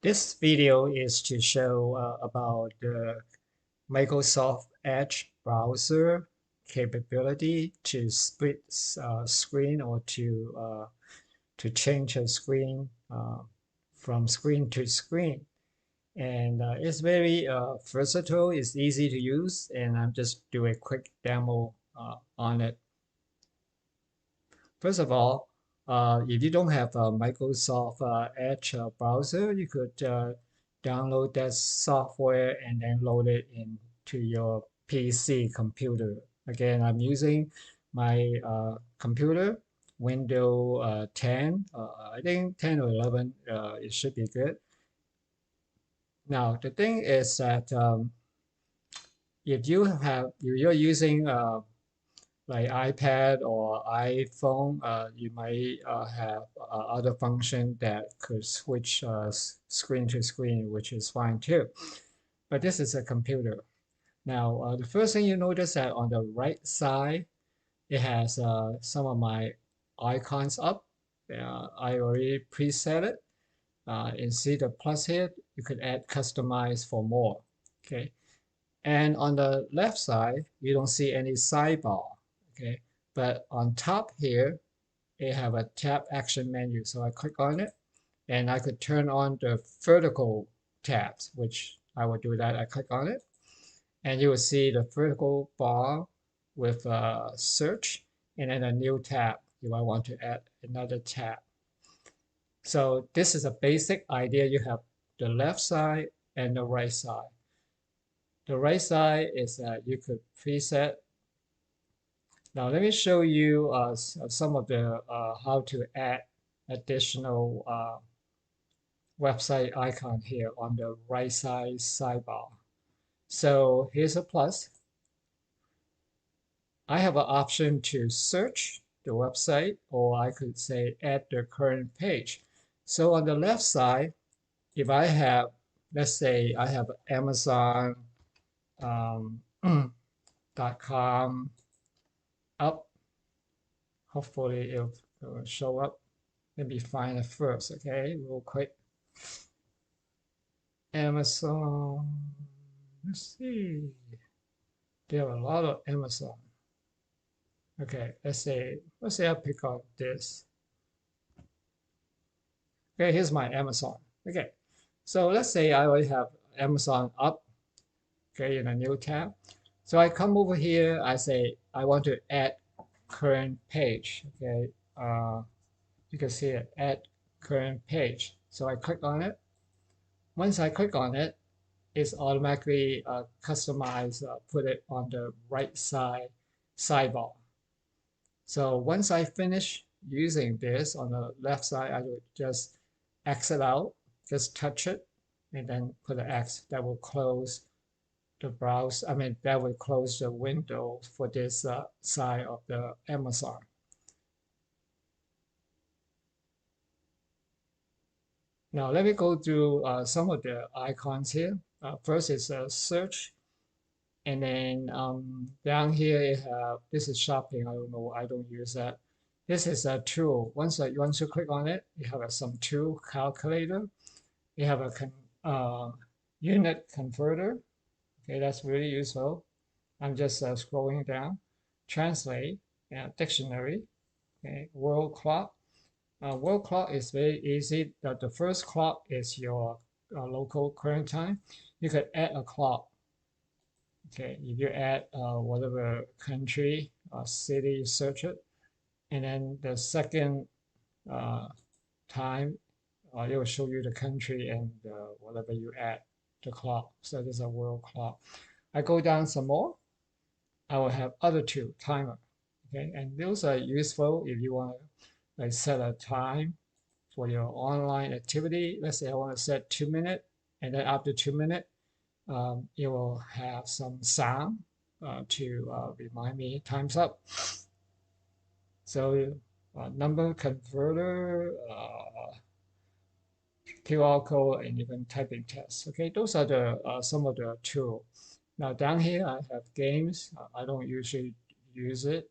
This video is to show about the Microsoft Edge browser capability to split screen or to change a screen from screen to screen. And it's very versatile. It's easy to use, and I'm just do a quick demo on it. First of all, if you don't have a Microsoft Edge browser, you could download that software and then load it into your PC computer. Again, I'm using my computer, Windows 10. I think 10 or 11, it should be good. Now, the thing is that if you're using like iPad or iPhone, you might have other function that could switch screen to screen, which is fine too. But this is a computer. Now, the first thing you notice that on the right side, it has some of my icons up. I already preset it. And see the plus here, you could add customize for more. Okay. And on the left side, you don't see any sidebar. Okay. But on top here, they have a tab action menu. So I click on it and I could turn on the vertical tabs, which I will do that. I click on it and you will see the vertical bar with search and then a new tab if I want to add another tab. So this is a basic idea. You have the left side and the right side. The right side is you could preset. Now let me show you some of the how to add additional website icon here on the right side sidebar. So here's a plus. I have an option to search the website, or I could say add the current page. So on the left side, if I have, let's say I have Amazon .com up, hopefully it'll show up. Let me find it first, okay, real quick. Amazon, let's see. There are a lot of Amazon. Okay, let's say I pick up this. Okay, here's my Amazon. Okay, so let's say I already have Amazon up, okay, in a new tab. So I come over here, I say I want to add current page, okay. You can see it, add current page. So I click on it. Once I click on it, it's automatically customized, put it on the right side sidebar. So once I finish using this on the left side, I will just exit out, just touch it, and then put an X. That will close the browse. I mean, that will close the window for this side of the Amazon. Now let me go through some of the icons here. First is a search. And then down here, you have, this is shopping. I don't know. I don't use that. This is a tool. Once you click on it, you have some tool calculator. You have a unit converter. Okay, that's really useful. I'm just scrolling down. Translate, dictionary, okay, world clock. World clock is very easy. The first clock is your local current time. You could add a clock. Okay, if you add whatever country or city, you search it, and then the second uh, time, it will show you the country and whatever you add the clock. So this is a world clock. I go down some more. I will have other two timer. Okay, and those are useful if you want to like set a time for your online activity. Let's say I want to set 2 minutes, and then after 2 minutes, it will have some sound to remind me time's up. So number converter, QR code, and even typing test. Okay, those are the some of the tools. Now down here I have games. I don't usually use it.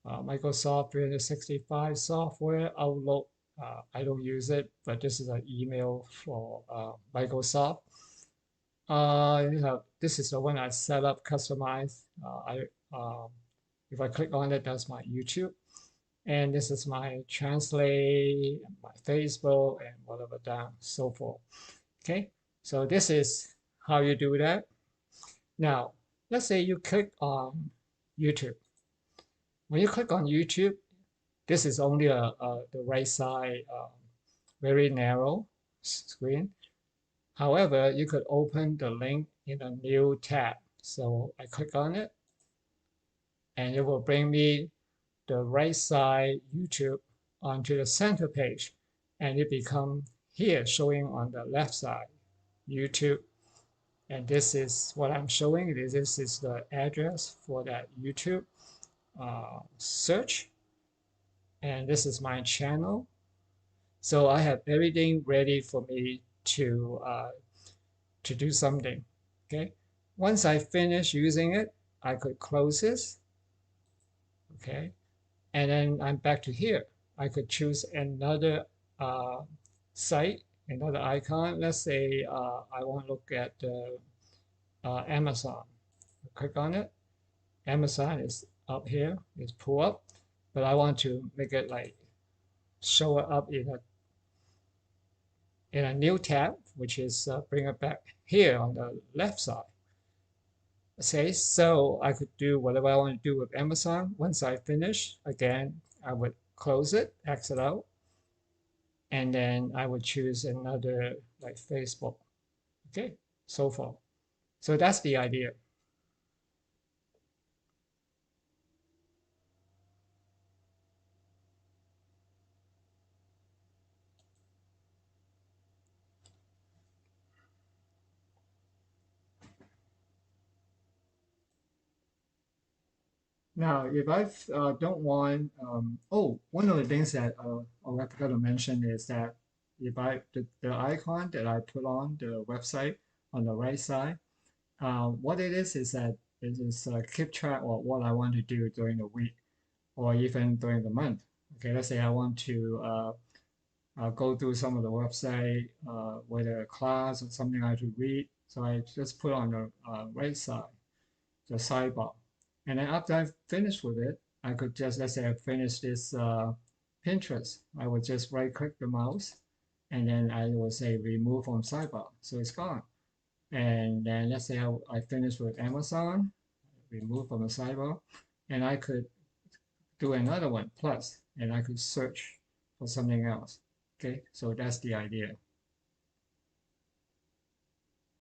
Microsoft 365 software, Outlook I don't use it, but this is an email for Microsoft. This is the one I set up, customized. If I click on it, that's my YouTube. And this is my Translate, my Facebook, and whatever down, so forth. Okay, so this is how you do that. Now, let's say you click on YouTube. When you click on YouTube, this is only the right side, very narrow screen. However, you could open the link in a new tab. So I click on it, and it will bring me the right side YouTube onto the center page, and it become here showing on the left side YouTube. And this is what I'm showing. This is the address for that YouTube search, and this is my channel. So I have everything ready for me to do something. Okay, once I finish using it, I could close this. Okay, and then I'm back to here. I could choose another uh, site, another icon. Let's say I want to look at Amazon. Click on it. Amazon is up here. It's pull up, but I want to make it like show it up in a new tab, which is bring it back here on the left side. Okay, so I could do whatever I want to do with Amazon. Once I finish, again, I would close it, exit out, and then I would choose another like Facebook. Okay, so far. So that's the idea. Now, if I don't want, one of the things that I forgot to mention is that if the icon that I put on the website on the right side, what it is that it is keep track of what I want to do during the week or even during the month. Okay, let's say I want to go through some of the website, whether a class or something I have to read. So I just put on the right side, the sidebar. And then after I finish with it, I could just, let's say I finish this Pinterest, I would just right click the mouse and then I will say remove from sidebar. So it's gone. And then let's say I finish with Amazon, remove from the sidebar, and I could do another one plus, and I could search for something else. Okay, so that's the idea.